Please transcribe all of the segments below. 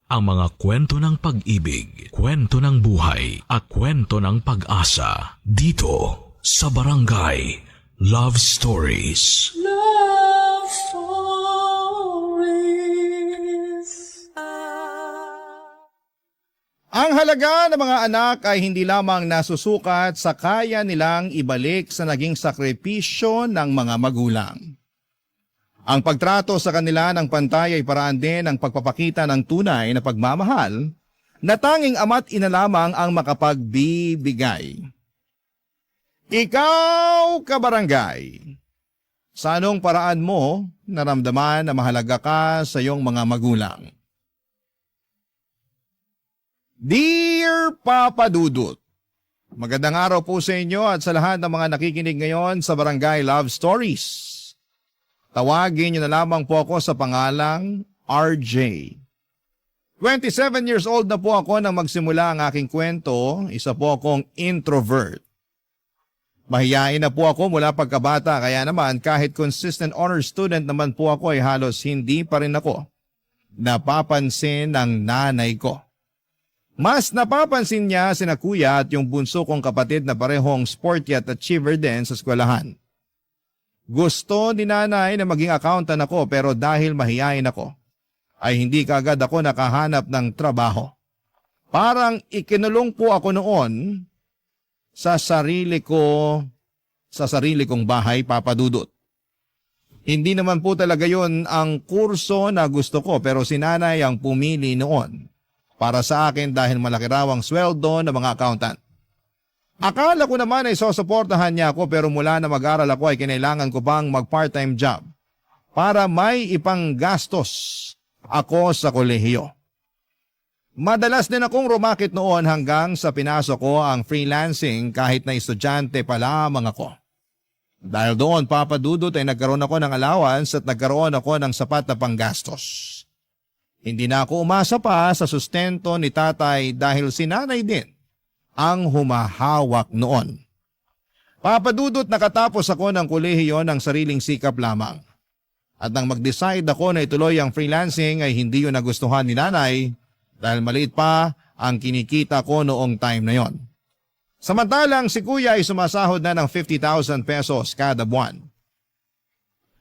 ang mga kwento ng pag-ibig, kwento ng buhay, at kwento ng pag-asa dito sa Barangay Love Stories. Love Stories. Ang halaga ng mga anak ay hindi lamang nasusukat sa kaya nilang ibalik sa naging sakripisyo ng mga magulang. Ang pagtrato sa kanila ng pantay ay paraan din ng pagpapakita ng tunay na pagmamahal na tanging ama't ina lamang ang makapagbibigay. Ikaw, kabarangay, sa anong paraan mo naramdaman na mahalaga ka sa iyong mga magulang? Dear Papa Dudut, magandang araw po sa inyo at sa lahat ng mga nakikinig ngayon sa Barangay Love Stories. Tawagin niyo na lamang po ako sa pangalang RJ. 27 years old na po ako nang magsimula ang aking kwento. Isa po akong introvert. Mahiyain na po ako mula pagkabata, kaya naman kahit consistent honor student naman po ako ay halos hindi pa rin ako napapansin ng nanay ko. Mas napapansin niya sina kuya at yung bunso kong kapatid na parehong sporty at achiever din sa eskwelahan. Gusto ni nanay na maging accountant ako pero dahil mahiyain ako, ay hindi kaagad ako nakahanap ng trabaho. Parang ikinulong po ako noon sa sarili kong bahay, Papa Dudut. Hindi naman po talaga yon ang kurso na gusto ko pero si nanay ang pumili noon para sa akin dahil malaki raw ang sweldo ng mga accountant. Akala ko naman ay sosuportahan niya ako pero mula na mag-aral ako ay kinailangan ko pang mag-part-time job para may ipanggastos ako sa kolehiyo. Madalas din akong rumakit noon hanggang sa pinasok ko ang freelancing kahit na estudyante pa lamang ako. Dahil doon, Papa Dudut, ay nagkaroon ako ng allowance at nagkaroon ako ng sapat na panggastos. Hindi na ako umasa pa sa sustento ni tatay dahil si nanay din ang humahawak noon. Papa Dudut, nakatapos ako ng kolehiyo ng sariling sikap lamang. At nang mag-decide ako na ituloy ang freelancing ay hindi yun nagustuhan ni nanay dahil maliit pa ang kinikita ko noong time na yon. Samantalang si kuya ay sumasahod na ng 50,000 pesos kada buwan.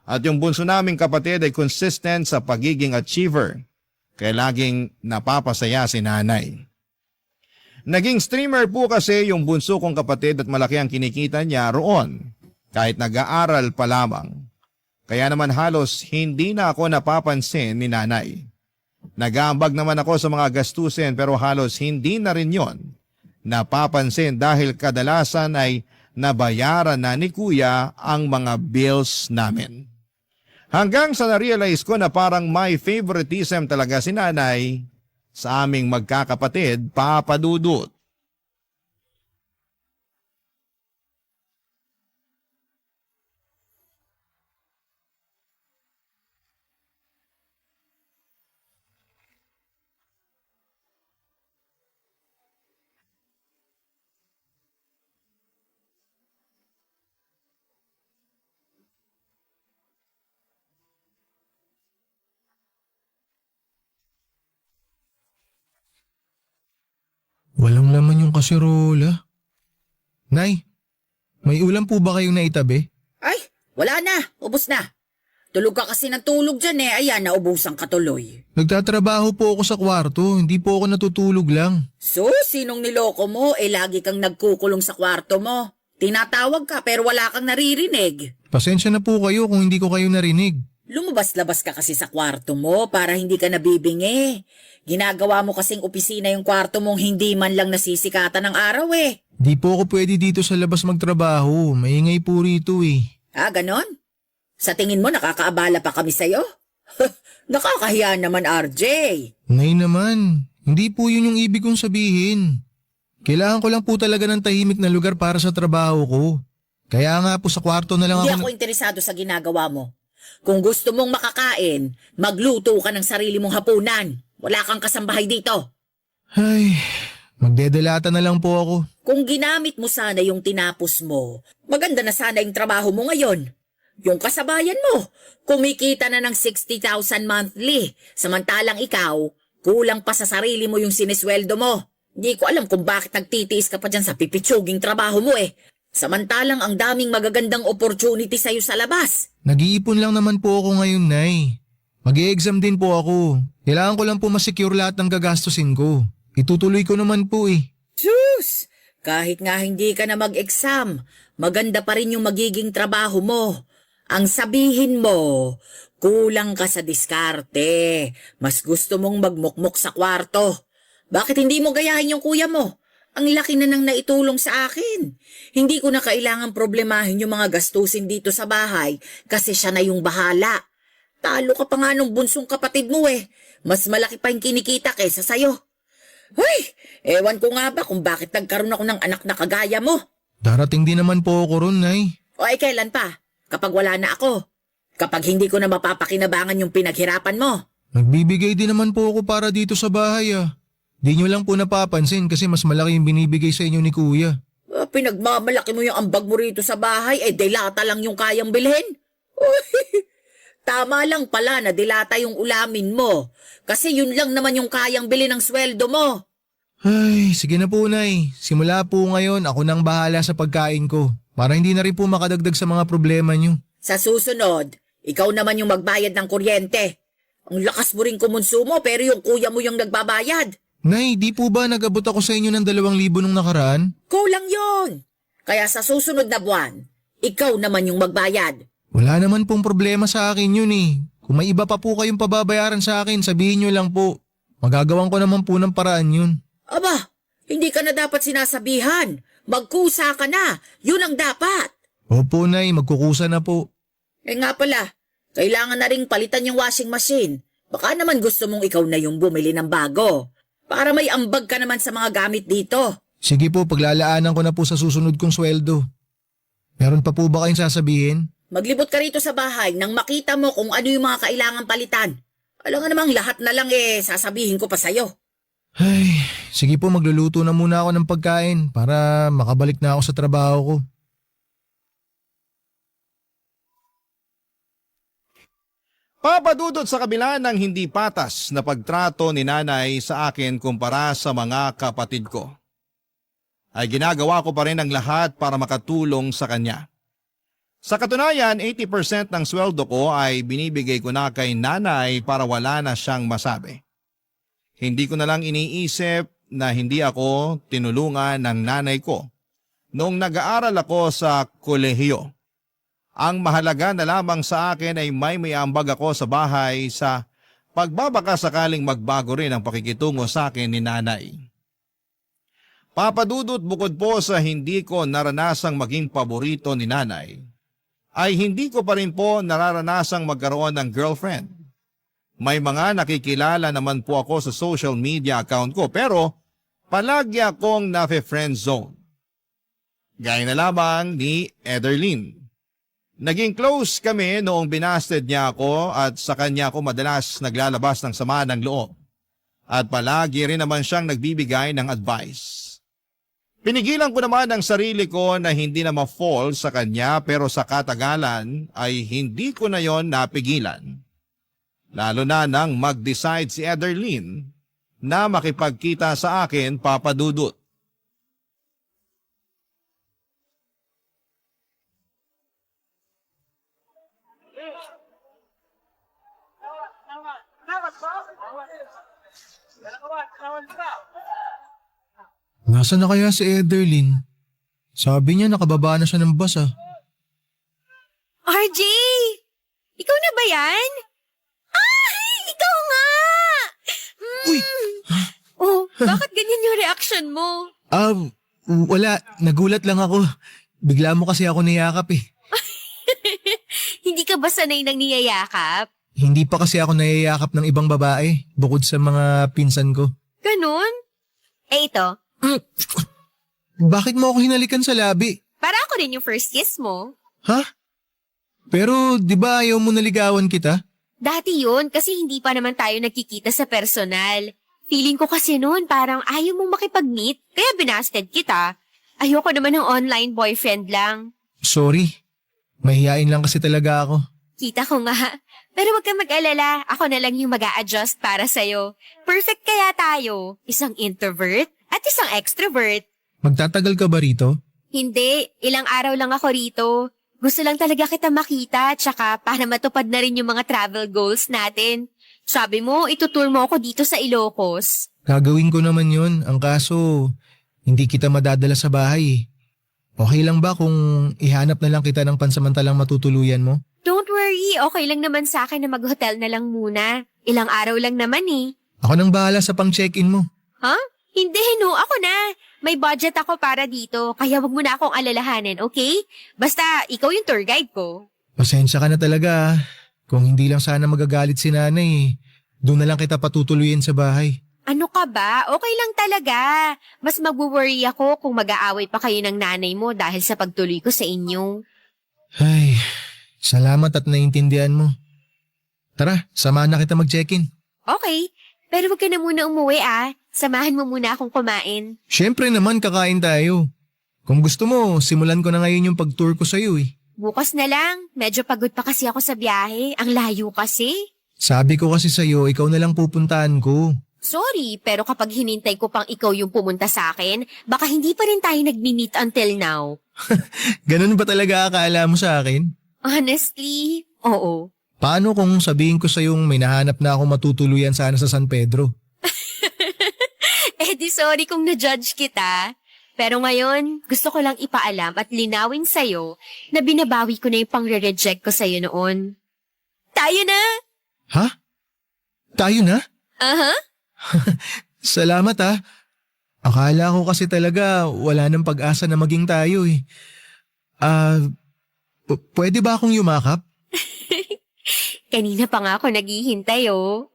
At yung bunso naming kapatid ay consistent sa pagiging achiever kaya laging napapasaya si nanay. Naging streamer po kasi yung bunso kong kapatid at malaki ang kinikita niya roon kahit nag-aaral pa lamang. Kaya naman halos hindi na ako napapansin ni nanay. Nag-aambag naman ako sa mga gastusin pero halos hindi na rin yon napapansin dahil kadalasan ay nabayaran na ni kuya ang mga bills namin. Hanggang sa na-realize ko na parang may favoritism talaga si nanay sa aming magkakapatid, Papa Dudut. Walang laman yung kasirola. Nay, may ulam po ba kayong naitabi? Ay, wala na. Ubus na. Tulog ka kasi ng tulog dyan eh. Ayan, naubusan ka tuloy. Nagtatrabaho po ako sa kwarto, hindi po ako natutulog lang. So, sinong niloko mo? Lagi kang nagkukulong sa kwarto mo. Tinatawag ka pero wala kang naririnig. Pasensya na po kayo kung hindi ko kayo narinig. Lumabas-labas ka kasi sa kwarto mo para hindi ka nabibingi. Ginagawa mo kasing opisina yung kwarto mong hindi man lang nasisikatan ng araw eh. Di po ako pwede dito sa labas magtrabaho, maingay po rito eh. Ah, ganon? Sa tingin mo nakakaabala pa kami sa'yo? Nakakahiya naman, RJ. Nay naman, hindi po yun yung ibig kong sabihin. Kailangan ko lang po talaga ng tahimik na lugar para sa trabaho ko. Kaya nga po sa kwarto na lang Hindi ako... ako interesado sa ginagawa mo. Kung gusto mong makakain, magluto ka ng sarili mong hapunan. Wala kang kasambahay dito. Ay, magdedelata na lang po ako. Kung ginamit mo sana yung tinapos mo, maganda na sana yung trabaho mo ngayon. Yung kasabayan mo, kumikita na ng 60,000 monthly, samantalang ikaw, Kulang pa sa sarili mo yung sinisweldo mo. Hindi ko alam kung bakit nagtitiis ka pa dyan sa pipitsuging trabaho mo eh. Samantalang ang daming magagandang opportunity sa'yo sa labas. Nag-iipon lang naman po ako ngayon, Nay. Mag-i-exam din po ako. Kailangan ko lang po masecure lahat ng gagastusin ko. Itutuloy ko naman po eh. Sus! Kahit nga hindi ka na mag-exam, maganda pa rin yung magiging trabaho mo. Ang sabihin mo, kulang ka sa diskarte. Mas gusto mong magmukmok sa kwarto. Bakit hindi mo gayahin yung kuya mo? Ang laki na nang naitulong sa akin. Hindi ko na kailangan problemahin yung mga gastusin dito sa bahay kasi siya na yung bahala. Talo ka pa nga nung bunsong kapatid mo eh. Mas malaki pa yung kinikita kaysa sayo. Hoy, ewan ko nga ba kung bakit nagkaroon ako ng anak na kagaya mo. Darating din naman po ako ron, Nay. O ay kailan pa? Kapag wala na ako. Kapag hindi ko na mapapakinabangan yung pinaghirapan mo. Nagbibigay din naman po ako para dito sa bahay ah. Di nyo lang po napapansin kasi mas malaki yung binibigay sa inyo ni Kuya. Pinagmamalaki mo yung ambag mo rito sa bahay, dilata lang yung kayang bilhin. Uy, tama lang pala na dilata yung ulamin mo. Kasi yun lang naman yung kayang bilhin ng sweldo mo. Ay, sige na po, Nay. Simula po ngayon, ako nang bahala sa pagkain ko. Para hindi na rin po makadagdag sa mga problema nyo. Sa susunod, ikaw naman yung magbayad ng kuryente. Ang lakas mo rin kumonsumo pero yung kuya mo yung nagbabayad. Nay, di po ba nag-abot ako sa inyo ng 2,000 nung nakaraan? Kulang yon. Kaya sa susunod na buwan, ikaw naman yung magbayad. Wala naman pong problema sa akin yun eh. Kung may iba pa po kayong pababayaran sa akin, sabihin nyo lang po. Magagawan ko naman po ng paraan yun. Aba, hindi ka na dapat sinasabihan. Magkusa ka na. Yun ang dapat. Opo, Nay, magkukusa na po. Nga pala, kailangan na ring palitan yung washing machine. Baka naman gusto mong ikaw na yung bumili ng bago. Para may ambag ka naman sa mga gamit dito. Sige po, paglalaanan ko na po sa susunod kong sweldo. Meron pa po ba kayong sasabihin? Maglibot ka rito sa bahay nang makita mo kung ano yung mga kailangan palitan. Alam nga namang lahat na lang sasabihin ko pa sa'yo. Ay, sige po, magluluto na muna ako ng pagkain para makabalik na ako sa trabaho ko. Papadudot sa kabila ng hindi patas na pagtrato ni nanay sa akin kumpara sa mga kapatid ko, ay ginagawa ko pa rin ang lahat para makatulong sa kanya. Sa katunayan, 80% ng sweldo ko ay binibigay ko na kay nanay para wala na siyang masabi. Hindi ko na lang iniisip na hindi ako tinulungan ng nanay ko noong nag-aaral ako sa kolehiyo. Ang mahalaga na lamang sa akin ay may ambag ako sa bahay sa pagbabaka sakaling magbago rin ang pakikitungo sa akin ni nanay. Papadudot bukod po sa hindi ko naranasang maging paborito ni nanay, ay hindi ko pa rin po nararanasang magkaroon ng girlfriend. May mga nakikilala naman po ako sa social media account ko pero palagi akong nafe-friend zone. Gaya na lamang ni Ederlyn. Naging close kami noong binasted niya ako at sa kanya ako madalas naglalabas ng sama ng loob. At palagi rin naman siyang nagbibigay ng advice. Pinigilan ko naman ang sarili ko na hindi na ma-fall sa kanya pero sa katagalan ay hindi ko na yon napigilan. Lalo na nang mag-decide si Ederlyn na makipagkita sa akin, papadudot. Nasaan na kaya si Ederlyn? Sabi niya nakababa na siya ng bus ah. RJ! Ikaw na ba yan? Ay! Ikaw nga! Uy! Oh, bakit ganyan yung reaction mo? Wala. Nagulat lang ako. Bigla mo kasi ako niyakap eh. Hindi ka ba sanay nang niyayakap? Hindi pa kasi ako nayayakap ng ibang babae bukod sa mga pinsan ko. Ganon? Ito, Bakit mo ako hinalikan sa labi? para ako rin yung first kiss mo. Ha? Pero di ba ayaw mo naligawan kita? Dati yun kasi hindi pa naman tayo nagkikita sa personal. Feeling ko kasi noon parang ayaw mong makipag-meet kaya binasted kita. Ayoko naman ng online boyfriend lang. Sorry. Mahihain lang kasi talaga ako. Kita ko nga, Pero wag kang mag-alala, ako na lang yung mag-a-adjust para sa'yo. Perfect kaya tayo. Isang introvert at isang extrovert. Magtatagal ka ba rito? Hindi, ilang araw lang ako rito. Gusto lang talaga kita makita, tsaka para matupad na rin yung mga travel goals natin. Sabi mo, itutour mo ako dito sa Ilocos. Gagawin ko naman yun. Ang kaso, hindi kita madadala sa bahay. Okay lang ba kung ihanap na lang kita ng pansamantalang matutuluyan mo? Don't worry, okay lang naman sa akin na mag-hotel na lang muna. Ilang araw lang naman eh. Ako nang bahala sa pang-check-in mo. Ha? Hindi, no, ako na. May budget ako para dito, kaya wag mo na akong alalahanin, okay? Basta, ikaw yung tour guide ko. Pasensya ka na talaga. Kung hindi lang sana magagalit si nanay, doon na lang kita patutuluyin sa bahay. Ano ka ba? Okay lang talaga. Mas mag-worry ako kung mag-aaway pa kayo ng nanay mo dahil sa pagtuloy ko sa inyo. Ay, salamat at naiintindihan mo. Tara, samahan na kita mag-check-in. Okay, pero wag ka na muna umuwi ah. Samahan mo muna akong kumain. Siyempre naman kakain tayo. Kung gusto mo, simulan ko na ngayon yung pag-tour ko sa'yo eh. Bukas na lang. Medyo pagod pa kasi ako sa biyahe. Ang layo kasi. Sabi ko kasi sa'yo, ikaw na lang pupuntahan ko. Sorry, pero kapag hinintay ko pang ikaw yung pumunta sa akin, baka hindi pa rin tayo nag-meet until now. Ganun ba talaga akala mo sa akin? Honestly, oo. Paano kung sabihin ko sa'yong may nahanap na ako matutuluyan sana sa San Pedro? Eh di sorry kung na-judge kita. Pero ngayon, gusto ko lang ipaalam at linawin sa'yo na binabawi ko na yung pang-reject ko sa'yo noon. Tayo na! Ha? Tayo na? Aha. Salamat ah. Akala ko kasi talaga wala nang pag-asa na maging tayo eh. Pwede ba akong yumakap? Kanina pa nga ako naghihintay oh.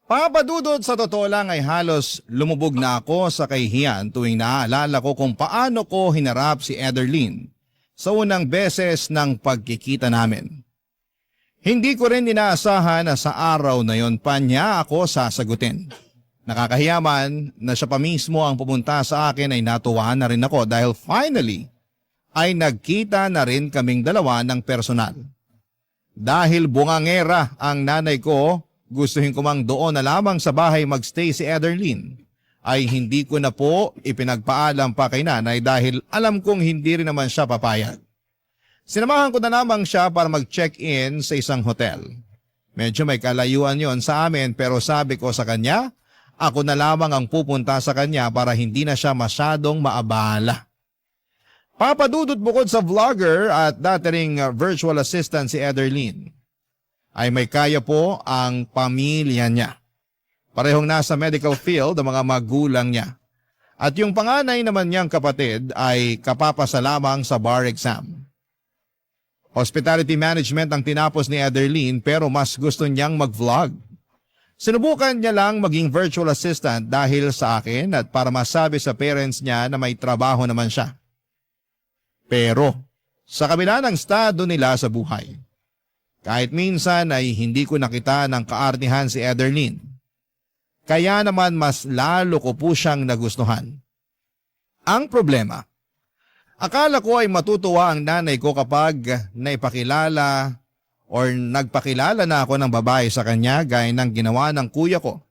Papadudod, sa totoo lang ay halos lumubog na ako sa kahihiyan tuwing naaalala ko kung paano ko hinarap si Ederlyn sa unang beses ng pagkikita namin. Hindi ko rin inaasahan na sa araw na yon pa niya ako sasagutin. Nakakahiyaman na siya pa mismo ang pumunta sa akin ay natuwa na rin ako dahil finally ay nagkita na rin kaming dalawa ng personal. Dahil bungangera ang nanay ko, gustuhin ko mang doon na lamang sa bahay magstay si Ederlyn, ay hindi ko na po ipinagpaalam pa kay nanay dahil alam kong hindi rin naman siya papayag. Sinamahan ko na lamang siya para mag-check-in sa isang hotel. Medyo may kalayuan yon sa amin pero sabi ko sa kanya, ako na lamang ang pupunta sa kanya para hindi na siya masyadong maabala. Papadudot, bukod sa vlogger at dati ring virtual assistant si Ederlyn, ay may kaya po ang pamilya niya. Parehong nasa medical field ang mga magulang niya. At yung panganay naman niyang kapatid ay kapapasa lamang sa bar exam. Hospitality management ang tinapos ni Ederlyn pero mas gusto niyang mag-vlog. Sinubukan niya lang maging virtual assistant dahil sa akin at para masabi sa parents niya na may trabaho naman siya. Pero sa kabila ng estado nila sa buhay, kahit minsan ay hindi ko nakita ng kaartihan si Ederlyn. Kaya naman mas lalo ko po siyang nagustuhan. Ang problema, akala ko ay matutuwa ang nanay ko kapag naipakilala or nagpakilala na ako ng babae sa kanya gaya ng ginawa ng kuya ko.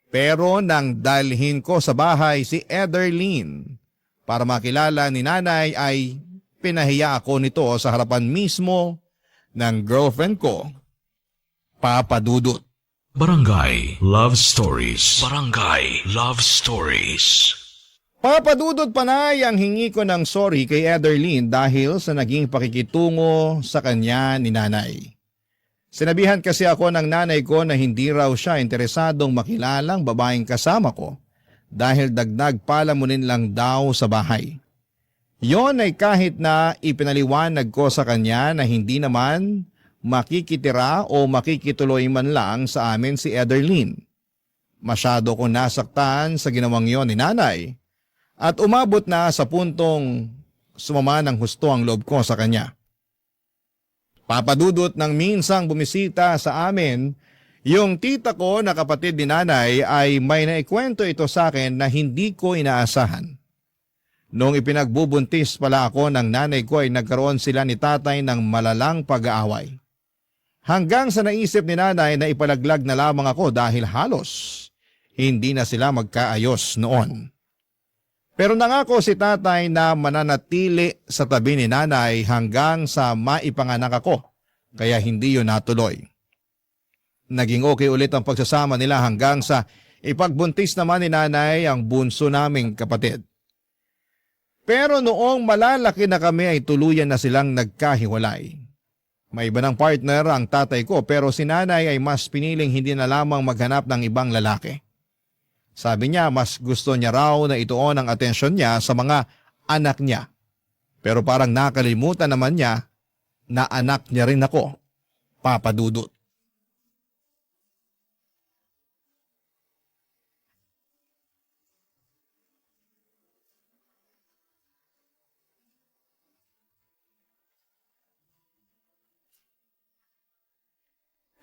Pero nang dalhin ko sa bahay si Ederlyn para makilala ni nanay ay pinahiya ako nito sa harapan mismo ng girlfriend ko, Papa Dudut. Barangay Love Stories. Barangay Love Stories. Papadudod panay ang hingi ko ng sorry kay Ederlyn dahil sa naging pakikitungo sa kanya ni nanay. Sinabihan kasi ako ng nanay ko na hindi raw siya interesadong makilalang babaeng kasama ko dahil dagdag palamunin lang daw sa bahay. Yon ay kahit na ipinaliwanag ko sa kanya na hindi naman makikitira o makikituloy man lang sa amin si Ederlyn. Masyado kong nasaktan sa ginawang yon ni nanay at umabot na sa puntong sumama ng husto ang loob ko sa kanya. Papadudot ng minsang bumisita sa amin, yung tita ko na kapatid ni nanay ay may naikwento ito sa akin na hindi ko inaasahan. Noong ipinagbubuntis pala ako ng nanay ko ay nagkaroon sila ni tatay ng malalang pag-aaway. Hanggang sa naisip ni nanay na ipalaglag na lamang ako dahil halos hindi na sila magkaayos noon. Pero nangako si tatay na mananatili sa tabi ni nanay hanggang sa maipanganak ako, kaya hindi yun natuloy. Naging okay ulit ang pagsasama nila hanggang sa ipagbuntis naman ni nanay ang bunso naming kapatid. Pero noong malalaki na kami ay tuluyan na silang nagkahiwalay. May iba ng partner ang tatay ko pero si nanay ay mas piniling hindi na lamang maghanap ng ibang lalaki. Sabi niya mas gusto niya raw na ituon ang atensyon niya sa mga anak niya. Pero parang nakalimutan naman niya na anak niya rin ako, Papa Dudut.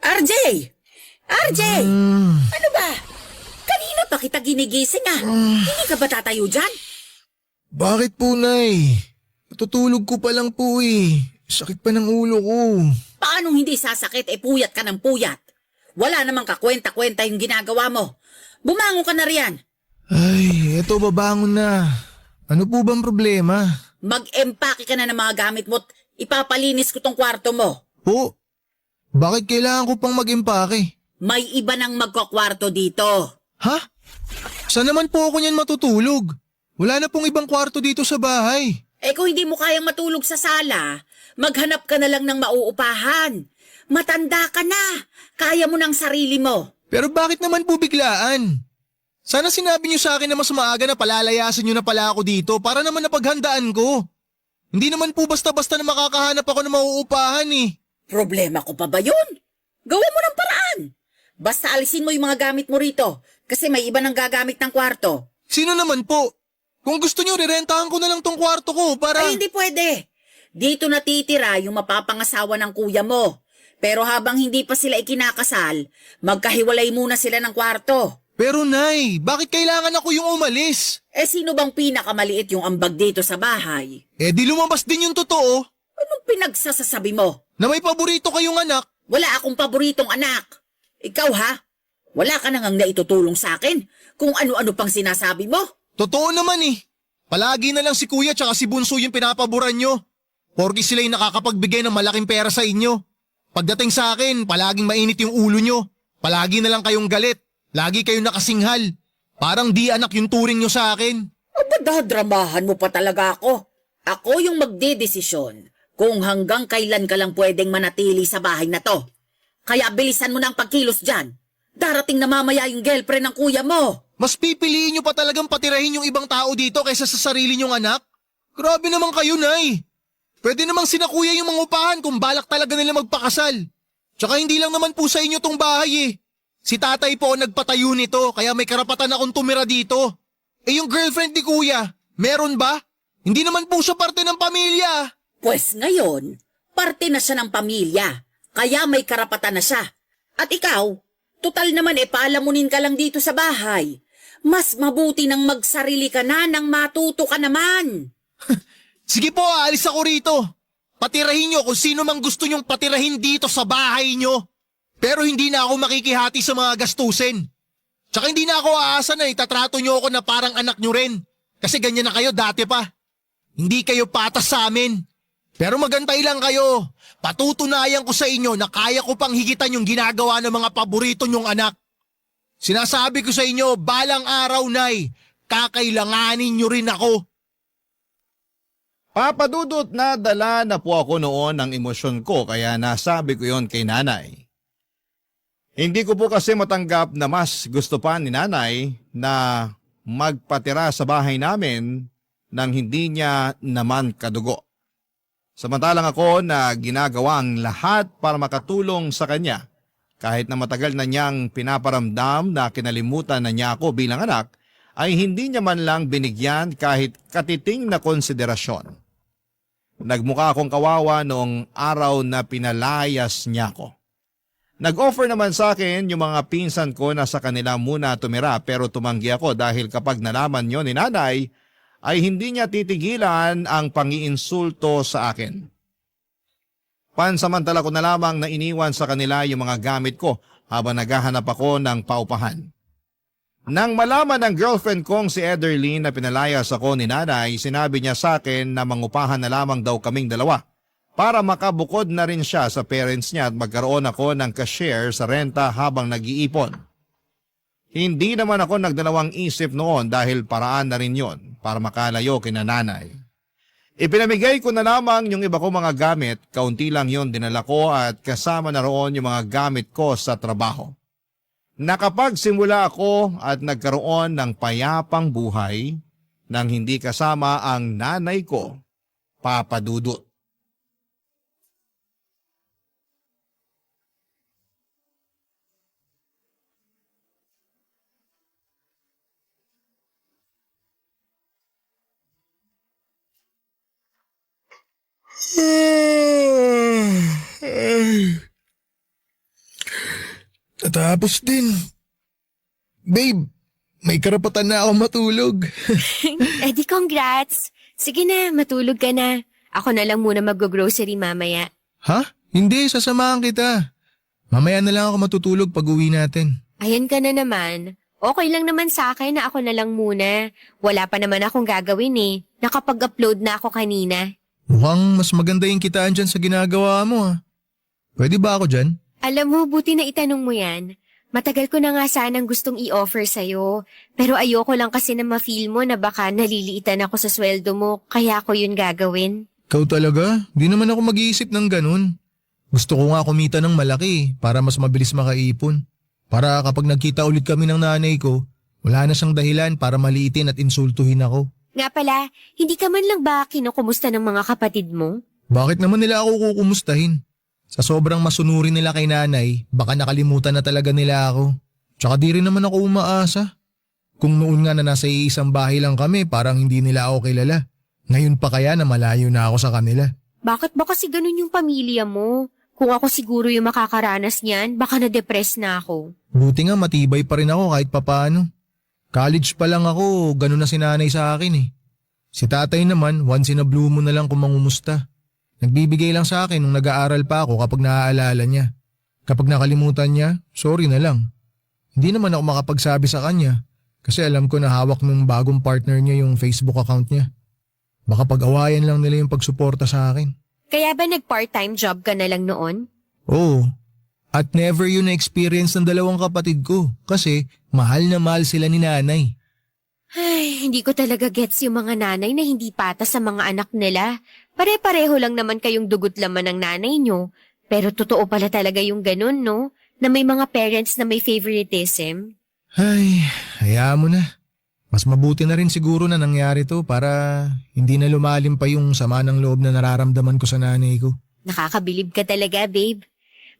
RJ! RJ! Ano ba? Kanina pa kita ginigising ah. Hindi ka ba tatayo dyan? Bakit po, Nay? Natutulog ko pa lang po eh. Sakit pa ng ulo ko. Paano hindi sasakit puyat ka ng puyat? Wala namang kakwenta-kwenta yung ginagawa mo. Bumangon ka na riyan. Ay, eto babangon na. Ano po bang problema? Mag-empake ka na ng mga gamit mo at ipapalinis ko tong kwarto mo. Po, bakit kailangan ko pang mag-impake? May iba nang magkakwarto dito. Ha? Saan naman po ako niyan matutulog? Wala na pong ibang kwarto dito sa bahay. Kung hindi mo kayang matulog sa sala, maghanap ka na lang ng mauupahan. Matanda ka na. Kaya mo ng sarili mo. Pero bakit naman po biglaan? Sana sinabi niyo sa akin na mas maaga na palalayasin niyo na pala ako dito para naman napaghandaan ko. Hindi naman po basta-basta na makakahanap ako ng mauupahan eh. Problema ko pa ba yun? Gawin mo ng paraan. Basta alisin mo yung mga gamit mo rito kasi may iba nang gagamit ng kwarto. Sino naman po? Kung gusto niyo, rirentahan ko na lang tong kwarto ko para... Ay, hindi pwede. Dito natitira yung mapapangasawa ng kuya mo. Pero habang hindi pa sila ikinakasal, magkahiwalay muna sila ng kwarto. Pero Nay, bakit kailangan ako yung umalis? Sino bang pinakamaliit yung ambag dito sa bahay? Di lumabas din yung totoo Anong pinagsasasabi mo? na may paborito kayong anak. Wala akong paboritong anak. Ikaw ha? Wala ka nang naitutulong sa akin kung ano-ano pang sinasabi mo. Totoo naman eh. Palagi na lang si Kuya tsaka si Bunso yung pinapaboran nyo. Porki sila yung nakakapagbigay ng malaking pera sa inyo. Pagdating sa akin, palaging mainit yung ulo nyo. Palagi na lang kayong galit. Lagi kayong nakasinghal. Parang di anak yung turing nyo sa akin. Dadramahan mo pa talaga ako. Ako yung magdedesisyon kung hanggang kailan ka lang pwedeng manatili sa bahay na to. Kaya bilisan mo na ang pagkilos dyan. Darating na mamaya yung girlfriend ng kuya mo. Mas pipiliin nyo pa talagang patirahin yung ibang tao dito kaysa sa sarili nyong anak? Grabe naman kayo, Nay. Pwede namang sinakuya yung mga upahan kung balak talaga nila magpakasal. Tsaka hindi lang naman po sa inyo tong bahay eh. Si tatay po ang nagpatayo nito kaya may karapatan akong tumira dito. Yung girlfriend ni Kuya, meron ba? Hindi naman po siya parte ng pamilya. Pues ngayon, parte na siya ng pamilya. Kaya may karapatan na siya. At ikaw, total naman paalamunin ka lang dito sa bahay. Mas mabuti nang magsarili ka na nang matuto ka naman. Sige po, aalis ako rito. Patirahin nyo kung sino mang gusto nyong patirahin dito sa bahay nyo. Pero hindi na ako makikihati sa mga gastusin. Tsaka hindi na ako aasa na itatrato nyo ako na parang anak nyo rin. Kasi ganyan na kayo dati pa. Hindi kayo patas sa amin. Pero magantay lang kayo. Patutunayan ko sa inyo na kaya ko pang higitan yung ginagawa ng mga paborito nyong anak. Sinasabi ko sa inyo, balang araw, Nay, kakailanganin nyo rin ako. Papa Dudut, nadala na po ako noon ng emosyon ko kaya nasabi ko yon kay nanay. Hindi ko po kasi matanggap na mas gusto pa ni nanay na magpatira sa bahay namin nang hindi niya naman kadugo. Samantalang ako na ginagawa ang lahat para makatulong sa kanya. Kahit na matagal na niyang pinaparamdam na kinalimutan na niya ako bilang anak, ay hindi niya man lang binigyan kahit katiting na konsiderasyon. Nagmukha akong kawawa noong araw na pinalayas niya ako. Nag-offer naman sa akin yung mga pinsan ko na sa kanila muna tumira pero tumanggi ako dahil kapag nalaman niyo ni nanay, ay hindi niya titigilan ang pangiinsulto sa akin. Pansamantala ko na lamang na iniwan sa kanila yung mga gamit ko habang naghahanap ako ng paupahan. Nang malaman ng girlfriend kong si Ederlyn na pinalayas ako ni nanay, sinabi niya sa akin na mangupahan na lamang daw kaming dalawa para makabukod na rin siya sa parents niya at magkaroon ako ng ka-share sa renta habang nag-iipon. Hindi naman ako nagdalawang isip noon dahil paraan na rin yon para makalayo kina nanay. Ipinamigay ko na lamang yung iba ko mga gamit, kaunti lang yon dinala ko at kasama na roon yung mga gamit ko sa trabaho. Nakapagsimula ako at nagkaroon ng payapang buhay nang hindi kasama ang nanay ko, Papa Dudut. Natapos din. Babe, may karapatan na ako matulog. Eh di congrats. Sige na, matulog ka na. Ako na lang muna mag-grocery mamaya. Ha? Hindi, sasamahan kita. Mamaya na lang ako matutulog pag uwi natin. Ayan ka na naman. Okay lang naman sa akin na ako na lang muna. Wala pa naman akong gagawin eh. Nakapag-upload na ako kanina. Mukhang mas maganda yung kitaan dyan sa ginagawa mo ha. Pwede ba ako dyan? Alam mo, buti na itanong mo yan. Matagal ko na nga sanang gustong i-offer sa'yo. Pero ayoko lang kasi na ma-feel mo na baka naliliitan ako sa sweldo mo, kaya ako yun gagawin. Ikaw talaga? Di naman ako mag-iisip ng ganun. Gusto ko nga kumita ng malaki para mas mabilis makaipon. Para kapag nagkita ulit kami ng nanay ko, wala na siyang dahilan para maliitin at insultuhin ako. Nga pala, hindi ka man lang ba kinukumusta ng mga kapatid mo? Bakit naman nila ako kukumustahin? Sa sobrang masunurin nila kay nanay, baka nakalimutan na talaga nila ako. Tsaka di rin naman ako umaasa. Kung noon nga na nasa iisang bahay lang kami, parang hindi nila ako kilala. Ngayon pa kaya na malayo na ako sa kanila. Bakit ba kasi ganun yung pamilya mo? Kung ako siguro yung makakaranas niyan, baka na-depress na ako. Buti nga matibay pa rin ako kahit papaano. College pa lang ako, ganun na si nanay sa akin eh. Si tatay naman, once in a blue moon na lang kung mangumusta. Nagbibigay lang sa akin nung nag-aaral pa ako kapag naaalala niya. Kapag nakalimutan niya, sorry na lang. Hindi naman ako makapagsabi sa kanya kasi alam ko na hawak ng bagong partner niya yung Facebook account niya. Baka pag-awayan lang nila yung pagsuporta sa akin. Kaya ba nag-part-time job ka na lang noon? Oo. At never yun na-experience ng dalawang kapatid ko kasi mahal na mahal sila ni nanay. Ay, hindi ko talaga gets yung mga nanay na hindi patas sa mga anak nila. Pare-pareho lang naman kayong dugot laman ng nanay nyo. Pero totoo pala talaga yung ganun, no? Na may mga parents na may favoritism. Ay, hayaan mo na. Mas mabuti na rin siguro na nangyari to para hindi na lumalim pa yung sama ng loob na nararamdaman ko sa nanay ko. Nakakabilib ka talaga, babe.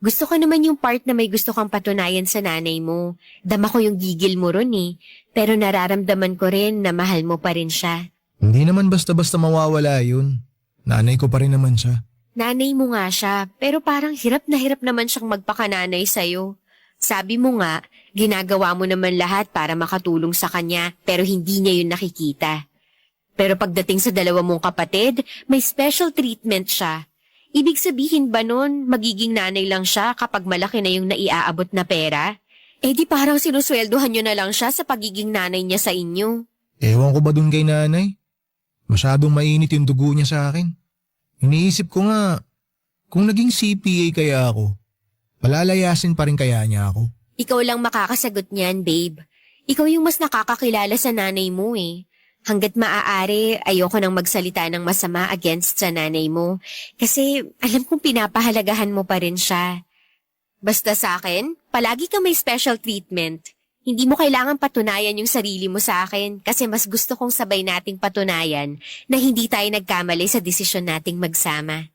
Gusto ko naman yung part na may gusto kang patunayan sa nanay mo. Dama ko yung gigil mo ron eh. Pero nararamdaman ko rin na mahal mo pa rin siya. Hindi naman basta-basta mawawala yun. Nanay ko pa rin naman siya. Nanay mo nga siya, pero parang hirap na hirap naman siyang magpakananay sa'yo. Sabi mo nga, ginagawa mo naman lahat para makatulong sa kanya, pero hindi niya yun nakikita. Pero pagdating sa dalawa mong kapatid, may special treatment siya. Ibig sabihin ba nun, magiging nanay lang siya kapag malaki na yung naiaabot na pera? Eh di parang sinusweldohan nyo na lang siya sa pagiging nanay niya sa inyo. Ewan ko ba dun kay nanay? Masyadong mainit yung dugo niya sa akin. Iniisip ko nga, kung naging CPA kaya ako, palalayasin pa rin kaya niya ako. Ikaw lang makakasagot niyan, babe. Ikaw yung mas nakakakilala sa nanay mo eh. Hanggat maaari, ayoko nang magsalita ng masama against sa nanay mo. Kasi alam kong pinapahalagahan mo pa rin siya. Basta sa akin, palagi ka may special treatment. Hindi mo kailangan patunayan yung sarili mo sa akin kasi mas gusto kong sabay nating patunayan na hindi tayo nagkamali sa desisyon nating magsama.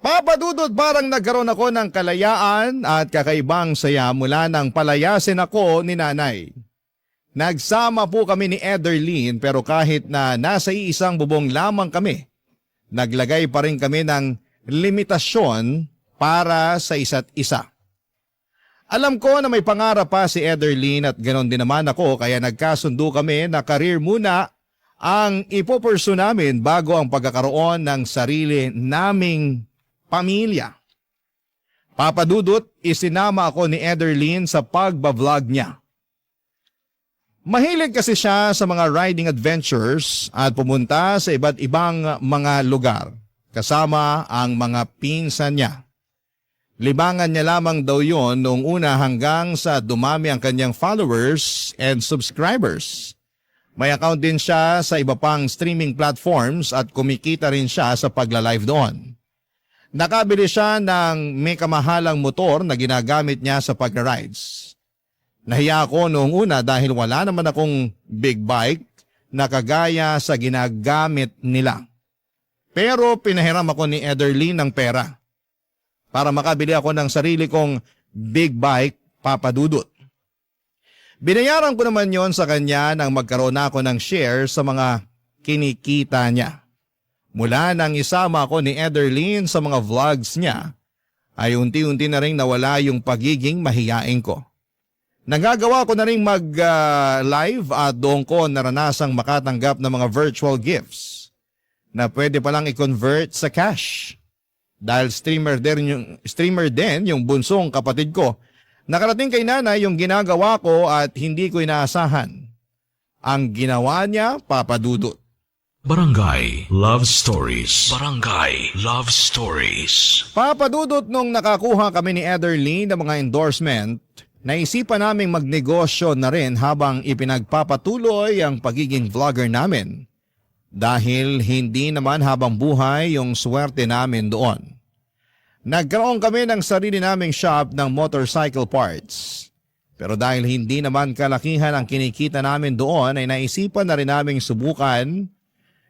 Papa Dudut, parang nagkaroon ako ng kalayaan at kakaibang saya mula nang palayasin ako ni nanay. Nagsama po kami ni Ederlyn pero kahit na nasa iisang bubong lamang kami, naglagay pa rin kami ng limitasyon para sa isa't isa. Alam ko na may pangarap pa si Ederlyn at ganon din naman ako kaya nagkasundo kami na career muna ang ipopursue namin bago ang pagkakaroon ng sarili naming pamilya. Papa Dudut, isinama ako ni Ederlyn sa pagbablog niya. Mahilig kasi siya sa mga riding adventures at pumunta sa iba't ibang mga lugar kasama ang mga pinsan niya. Libangan niya lamang daw yon noong una hanggang sa dumami ang kanyang followers and subscribers. May account din siya sa iba pang streaming platforms at kumikita rin siya sa pagla-live doon. Nakabili siya ng may kamahalang motor na ginagamit niya sa pag-rides. Nahiya ako noong una dahil wala naman akong big bike na kagaya sa ginagamit nila. Pero pinahiram ako ni Ederlyn ng pera para makabili ako ng sarili kong big bike, Papa Dudut. Binayaran ko naman yon sa kanya nang magkaroon ako ng share sa mga kinikita niya. Mula nang isama ako ni Ederlyn sa mga vlogs niya, ay unti-unti na rin nawala yung pagiging mahiyain ko. Nagagawa ko na rin mag-live at doon ko naranasang makatanggap ng mga virtual gifts na pwede palang i-convert sa cash. Dahil streamer din yung bunsong kapatid ko, nakarating kay nanay yung ginagawa ko at hindi ko inaasahan. Ang ginawa niya, Papa Dudut. Barangay Love Stories. Barangay Love Stories. Papa Dudut, nung nakakuha kami ni Ederlyn ng mga endorsement, naisipan naming magnegosyo na rin habang ipinagpapatuloy ang pagiging vlogger namin. Dahil hindi naman habang buhay yung swerte namin doon. Nagkaroon kami ng sarili naming shop ng motorcycle parts. Pero dahil hindi naman kalakihan ang kinikita namin doon ay naisipan na rin naming subukan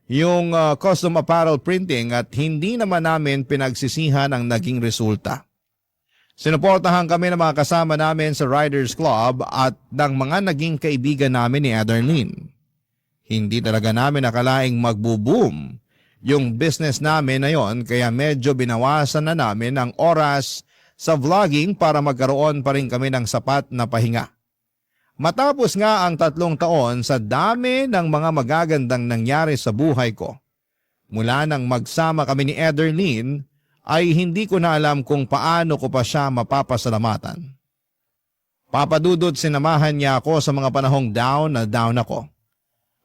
yung custom apparel printing at hindi naman namin pinagsisihan ang naging resulta. Sinuportahan kami ng mga kasama namin sa Riders Club at ng mga naging kaibigan namin ni Ederlyn. Hindi talaga namin nakalaing magbo-boom yung business namin na yon kaya medyo binawasan na namin ang oras sa vlogging para magkaroon pa rin kami ng sapat na pahinga. Matapos nga ang 3 taon sa dami ng mga magagandang nangyari sa buhay ko, mula nang magsama kami ni Ederlyn ay hindi ko na alam kung paano ko pa siya mapapasalamatan. Papa Dudut, sinamahan niya ako sa mga panahong down na down ako.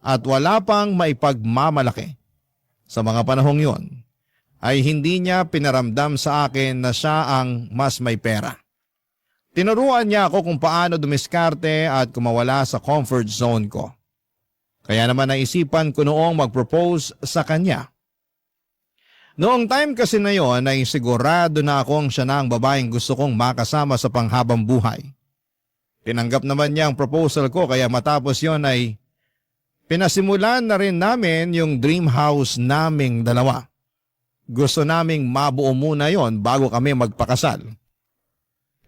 At wala pang maipagmamalaki. Sa mga panahong yon, ay hindi niya pinaramdam sa akin na siya ang mas may pera. Tinuruan niya ako kung paano dumiskarte at kumawala sa comfort zone ko. Kaya naman naisipan ko noong mag-propose sa kanya. Noong time kasi na yon ay sigurado na akong siya na ang babaeng gusto kong makasama sa panghabang buhay. Tinanggap naman niya ang proposal ko kaya matapos yon ay pinasimulan na rin namin yung dream house naming dalawa. Gusto naming mabuo muna yon bago kami magpakasal.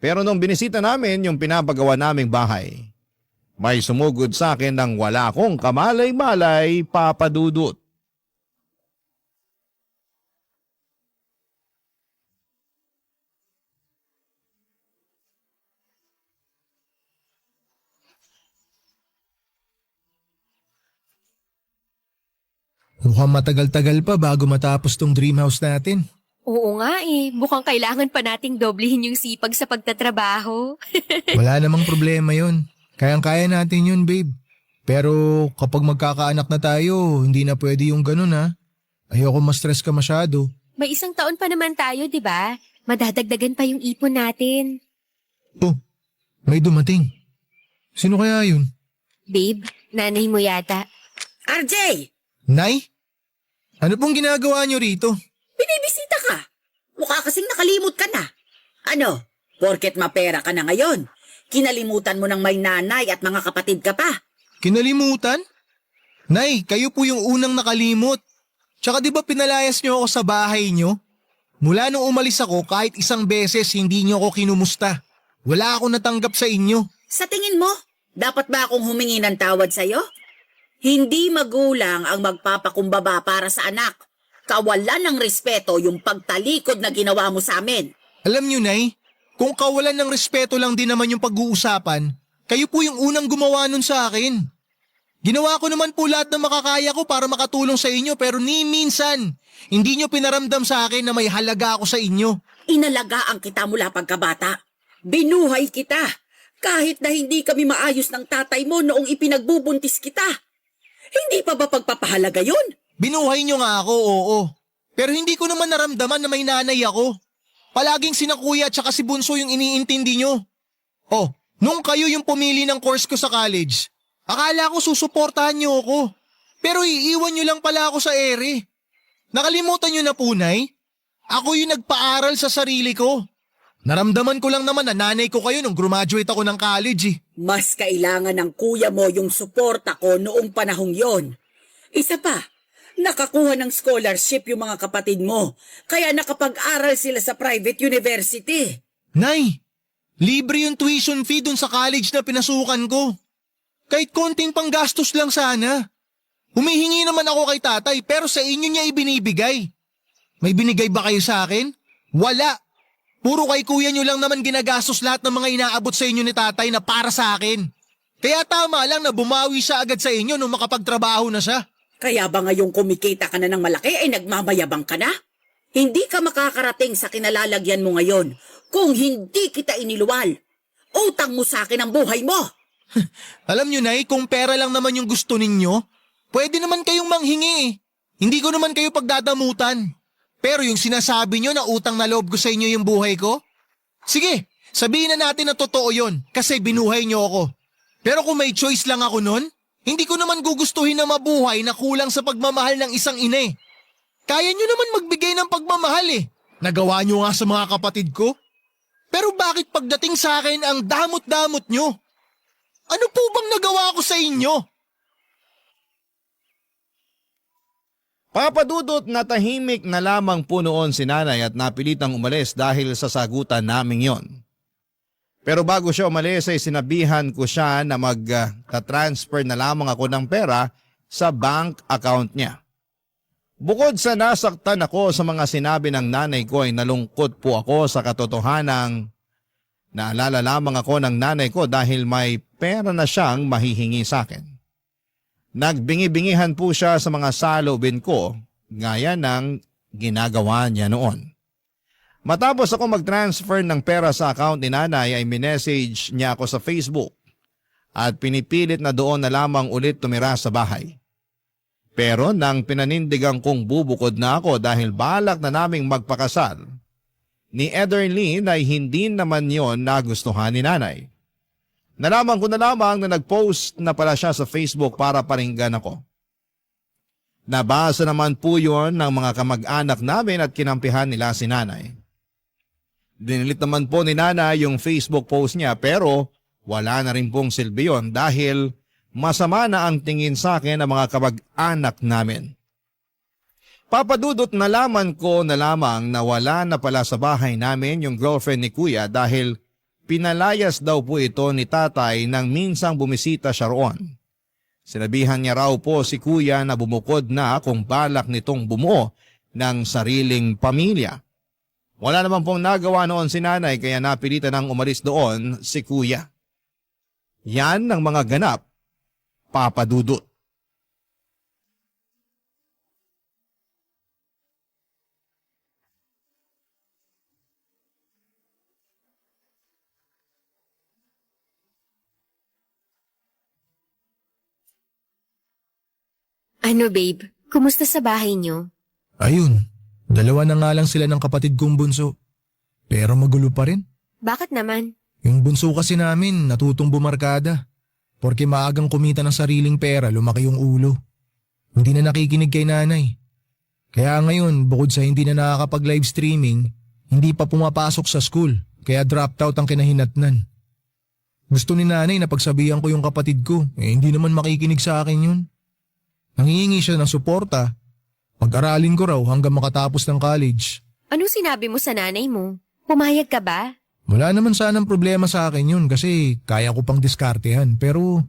Pero nung binisita namin yung pinapagawa naming bahay, may sumugod sa akin ng wala akong kamalay-malay, Papa Dudut. Mukhang matagal-tagal pa bago matapos tong dream house natin. Oo nga eh, mukhang kailangan pa nating doblehin yung sipag sa pagtatrabaho. Wala namang problema yun. Kayang-kaya natin yun, babe. Pero kapag magkakaanak na tayo, hindi na pwede yung ganun ha. Ayoko ma-stress ka masyado. May 1 taon pa naman tayo, di ba? Madadagdagan pa yung ipon natin. Oh, may dumating. Sino kaya yun? Babe, nanay mo yata. RJ! Nay? Ano pong ginagawa niyo rito? Binibisita ka. Mukha kasing nakalimot ka na. Ano? Porket mapera ka na ngayon. Kinalimutan mo ng may nanay at mga kapatid ka pa. Kinalimutan? Nay, kayo po yung unang nakalimot. Tsaka di ba pinalayas niyo ako sa bahay niyo? Mula nung umalis ako kahit isang beses hindi niyo ako kinumusta. Wala akong natanggap sa inyo. Sa tingin mo, dapat ba akong humingi ng tawad sa'yo? Hindi magulang ang magpapakumbaba para sa anak. Kawalan ng respeto yung pagtalikod na ginawa mo sa amin. Alam niyo, Nay, kung kawalan ng respeto lang din naman yung pag-uusapan, kayo po yung unang gumawa nun sa akin. Ginawa ko naman po lahat ng makakaya ko para makatulong sa inyo pero ni minsan, hindi nyo pinaramdam sa akin na may halaga ako sa inyo. Inalagaan kita mula pagkabata. Binuhay kita. Kahit na hindi kami maayos ng tatay mo noong ipinagbubuntis kita. Hindi pa ba pagpapahalaga yun? Binuhay nyo nga ako, oo. Pero hindi ko naman naramdaman na may nanay ako. Palaging sina kuya at saka si Bunso yung iniintindi nyo. Oh, nung kayo yung pumili ng course ko sa college, akala ko susuportahan nyo ako. Pero iiwan nyo lang pala ako sa ere. Nakalimutan nyo na po, Nay? Ako yung nagpaaral sa sarili ko. Naramdaman ko lang naman na nanay ko kayo nung graduate ako ng college eh. Mas kailangan ng kuya mo yung suporta ko noong panahong yon. Isa pa, nakakuha ng scholarship yung mga kapatid mo, kaya nakapag-aral sila sa private university. Nay, libre yung tuition fee dun sa college na pinasukan ko. Kahit konting panggastos lang sana. Humihingi naman ako kay tatay pero sa inyo niya ibinibigay. May binigay ba kayo sa akin? Wala. Puro kay kuya nyo lang naman ginagastos lahat ng mga inaabot sa inyo ni tatay na para sa akin. Kaya tama lang na bumawi siya agad sa inyo nung makapagtrabaho na siya. Kaya ba ngayong kumikita ka na ng malaki ay nagmamayabang ka na? Hindi ka makakarating sa kinalalagyan mo ngayon kung hindi kita iniluwal. Utang mo sa akin ang buhay mo. Alam nyo, Nay, kung pera lang naman yung gusto ninyo, pwede naman kayong manghingi eh. Hindi ko naman kayo pagdadamutan. Pero yung sinasabi nyo na utang na loob ko sa inyo yung buhay ko? Sige, sabihin na natin na totoo yon kasi binuhay nyo ako. Pero kung may choice lang ako nun, hindi ko naman gugustuhin na mabuhay na kulang sa pagmamahal ng isang ina eh. Kaya nyo naman magbigay ng pagmamahal eh. Nagawa nyo nga sa mga kapatid ko. Pero bakit pagdating sa akin ang damot-damot nyo? Ano po bang nagawa ko sa inyo? Papadudot na tahimik na lamang po noon si nanay at napilitang umalis dahil sa sagutan naming yon. Pero bago siya umalis ay sinabihan ko siya na mag-transfer na lamang ako ng pera sa bank account niya. Bukod sa nasaktan ako sa mga sinabi ng nanay ko ay nalungkot po ako sa katotohanang naalala lamang ako ng nanay ko dahil may pera na siyang mahihingi sa akin. Nagbingi-bingihan po siya sa mga salobin ko gaya ng ginagawa niya noon. Matapos ako mag-transfer ng pera sa account ni nanay ay minessage niya ako sa Facebook at pinipilit na doon na lamang ulit tumira sa bahay. Pero nang pinanindigan kong bubukod na ako dahil balak na naming magpakasal, ni Ederlyn ay hindi naman yon nagustuhan ni nanay. Nalaman ko na lamang na nag-post na pala siya sa Facebook para paringgan ako. Nabasa naman po yon ng mga kamag-anak namin at kinampihan nila si nanay. Dinilit naman po ni nanay yung Facebook post niya pero wala na rin pong silbi yun dahil masama na ang tingin sa akin ng mga kamag-anak namin. Papadudot nalaman ko na lamang na wala na pala sa bahay namin yung girlfriend ni kuya dahil pinalayas daw po ito ni tatay nang minsang bumisita siya roon. Sinabihan niya raw po si kuya na bumukod na kung balak nitong bumuo ng sariling pamilya. Wala naman pong nagawa noon si nanay kaya napilitan ng umalis doon si kuya. Yan ang mga ganap, Papadudot. Ano babe, kumusta sa bahay niyo? Ayun, dalawa na nga lang sila ng kapatid kong bunso. Pero magulo pa rin. Bakit naman? Yung bunso kasi namin natutong bumarkada. Porke maagang kumita ng sariling pera, lumaki yung ulo. Hindi na nakikinig kay nanay. Kaya ngayon, bukod sa hindi na nakakapag-live streaming, hindi pa pumapasok sa school, kaya dropped out ang kinahinatnan. Gusto ni nanay na pagsabihan ko yung kapatid ko, hindi naman makikinig sa akin yun. Nangihingi siya ng suporta. Pag-aralin ko raw hanggang makatapos ng college. Anong sinabi mo sa nanay mo? Pumayag ka ba? Wala naman sanang problema sa akin yun kasi kaya ko pang diskartehan pero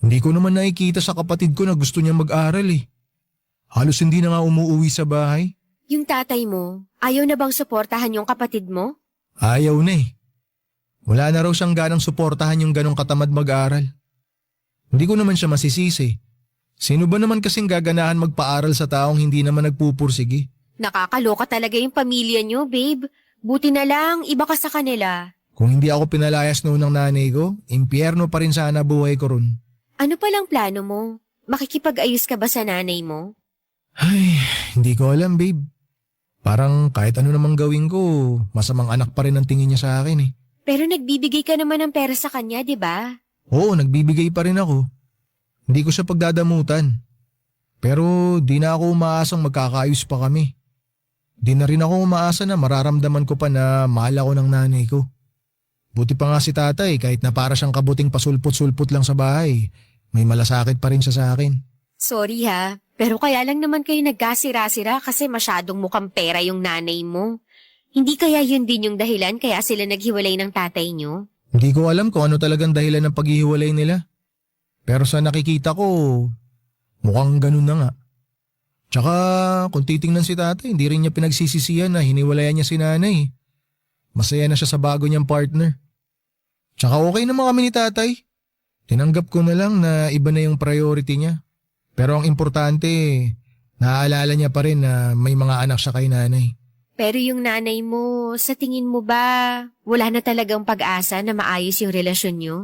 hindi ko naman nakikita sa kapatid ko na gusto niya mag-aral eh. Halos hindi na nga umuwi sa bahay. Yung tatay mo, ayaw na bang suportahan yung kapatid mo? Ayaw na eh. Wala na raw siyang ganang suportahan yung ganong katamad mag-aral. Hindi ko naman siya masisisi. Sino ba naman kasing gaganahan magpaaral sa taong hindi naman nagpupursigi? Nakakaloka talaga yung pamilya niyo, babe. Buti na lang, iba ka sa kanila. Kung hindi ako pinalayas noon ng nanay ko, impyerno pa rin sana buhay ko ron. Ano palang plano mo? Makikipag-ayos ka ba sa nanay mo? Ay, hindi ko alam babe. Parang kahit ano namang gawin ko, masamang anak pa rin ang tingin niya sa akin eh. Pero nagbibigay ka naman ng pera sa kanya, di ba? Oo, nagbibigay pa rin ako. Hindi ko siya pagdadamutan. Pero di na ako umaasang magkakaayos pa kami. Di na rin ako umaasa na mararamdaman ko pa na mahal ako ng nanay ko. Buti pa nga si tatay kahit na para siyang kabuting pasulpot-sulpot lang sa bahay. May malasakit pa rin siya sa akin. Sorry ha, pero kaya lang naman kayo nagkasira-sira kasi masyadong mukhang pera yung nanay mo. Hindi kaya yun din yung dahilan kaya sila naghiwalay ng tatay nyo? Hindi ko alam kung ano talagang dahilan ng paghihiwalay nila. Pero sa nakikita ko, mukhang ganun na nga. Tsaka kung titingnan si tatay, hindi rin niya pinagsisisihan na hiniwalayan niya si nanay. Masaya na siya sa bago niyang partner. Tsaka okay naman kami ni tatay. Tinanggap ko na lang na iba na yung priority niya. Pero ang importante, naaalala niya pa rin na may mga anak siya kay nanay. Pero yung nanay mo, sa tingin mo ba, wala na talagang pag-asa na maayos yung relasyon nyo?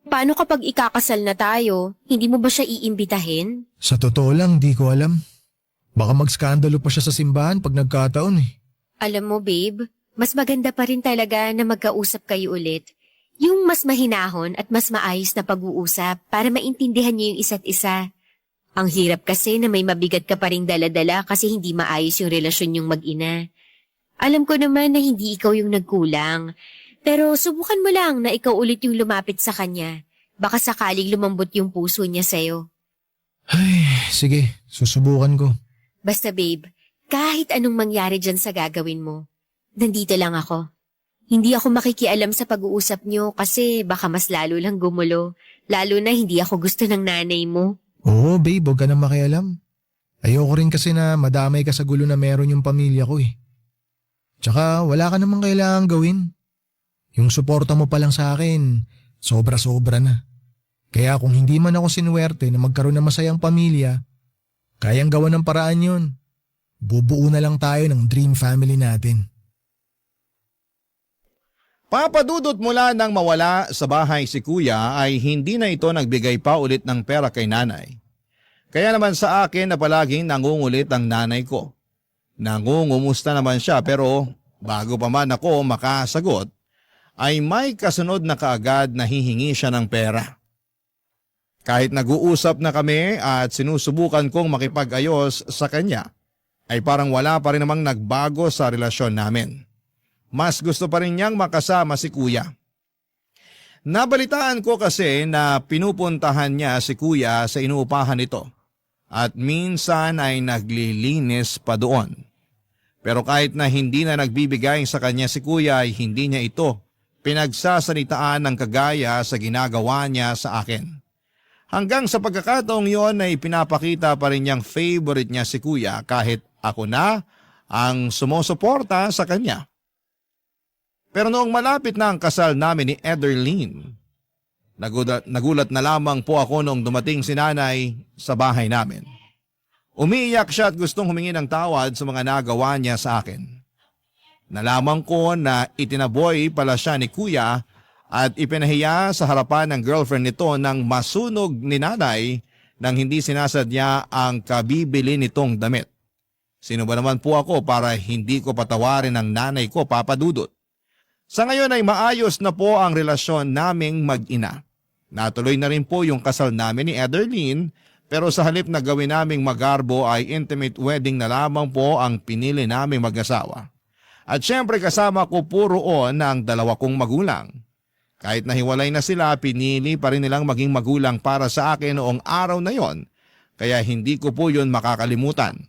Paano kapag ikakasal na tayo, hindi mo ba siya iimbitahin? Sa totoo lang, di ko alam. Baka mag-skandalo pa siya sa simbahan pag nagkataon eh. Alam mo babe, mas maganda pa rin talaga na magkausap kayo ulit. Yung mas mahinahon at mas maayos na pag-uusap para maintindihan niyo yung isa't isa. Ang hirap kasi na may mabigat ka pa ring dala-dala kasi hindi maayos yung relasyon yung mag-ina. Alam ko naman na hindi ikaw yung nagkulang. Pero subukan mo lang na ikaw ulit yung lumapit sa kanya. Baka sakaling lumambot yung puso niya sa'yo. Ay, sige, susubukan ko. Basta babe, kahit anong mangyari dyan sa gagawin mo, nandito lang ako. Hindi ako makikialam sa pag-uusap niyo kasi baka mas lalo lang gumulo. Lalo na hindi ako gusto ng nanay mo. Oo babe, huwag ka na makialam. Ayoko rin kasi na madamay ka sa gulo na meron yung pamilya ko eh. Tsaka wala ka namang kailangang gawin. Yung suporta mo pa lang sa akin, sobra-sobra na. Kaya kung hindi man ako sinuwerte na magkaroon ng masayang pamilya, kayang gawa ng paraan yun. Bubuo na lang tayo ng dream family natin. Papadudot mula nang mawala sa bahay si kuya ay hindi na ito nagbigay pa ulit ng pera kay nanay. Kaya naman sa akin na palaging nangungulit ang nanay ko. Nangungumusta naman siya pero bago pa man ako makasagot, ay may kasunod na kaagad na hihingi siya ng pera. Kahit nag-uusap na kami at sinusubukan kong makipag-ayos sa kanya, ay parang wala pa rin namang nagbago sa relasyon namin. Mas gusto pa rin niyang makasama si kuya. Nabalitaan ko kasi na pinupuntahan niya si kuya sa inuupahan nito at minsan ay naglilinis pa doon. Pero kahit na hindi na nagbibigay sa kanya si kuya ay hindi niya ito pinagsasanitaan ng kagaya sa ginagawa niya sa akin. Hanggang sa pagkakataong yon ay pinapakita pa rin niyang favorite niya si kuya kahit ako na ang sumusuporta sa kanya. Pero noong malapit na ang kasal namin ni Ederlyn, nagulat na lamang po ako noong dumating si nanay sa bahay namin. Umiiyak siya at gustong humingi ng tawad sa mga nagawa niya sa akin. Nalaman ko na itinaboy pala siya ni kuya at ipinahiya sa harapan ng girlfriend nito nang masunog ni nanay nang hindi sinasadya ang kabibili nitong damit. Sino ba naman po ako para hindi ko patawarin ang nanay ko, Papa Dudut? Sa ngayon ay maayos na po ang relasyon naming mag-ina. Natuloy na rin po yung kasal namin ni Ederlyn pero sa halip na gawin naming magarbo ay intimate wedding na lamang po ang pinili naming mag-asawa. At syempre kasama ko po roon ang dalawa kong magulang. Kahit nahiwalay na sila, pinili pa rin nilang maging magulang para sa akin noong araw na yon, kaya hindi ko po yun makakalimutan.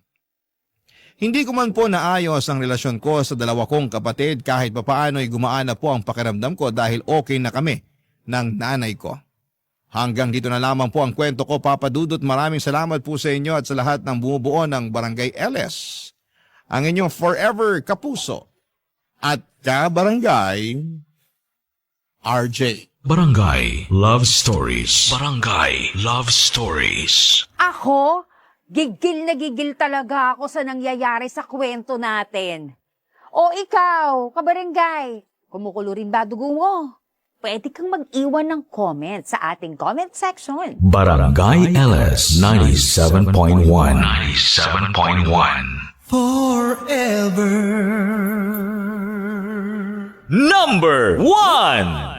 Hindi ko man po naayos ang relasyon ko sa dalawa kong kapatid kahit papaano ay gumaan na po ang pakiramdam ko dahil okay na kami ng nanay ko. Hanggang dito na lamang po ang kwento ko, Papa Dudut. Maraming salamat po sa inyo at sa lahat ng bumubuo ng Barangay LS. Ang inyong forever kapuso at kabarangay, RJ. Barangay Love Stories. Barangay Love Stories. Ako, gigil na gigil talaga ako sa nangyayari sa kwento natin. O ikaw, kabarangay, kumukulo rin ba dugo mo? Pwede kang mag-iwan ng comment sa ating comment section. Barangay LS 97.1. 97.1. Forever. Number 1.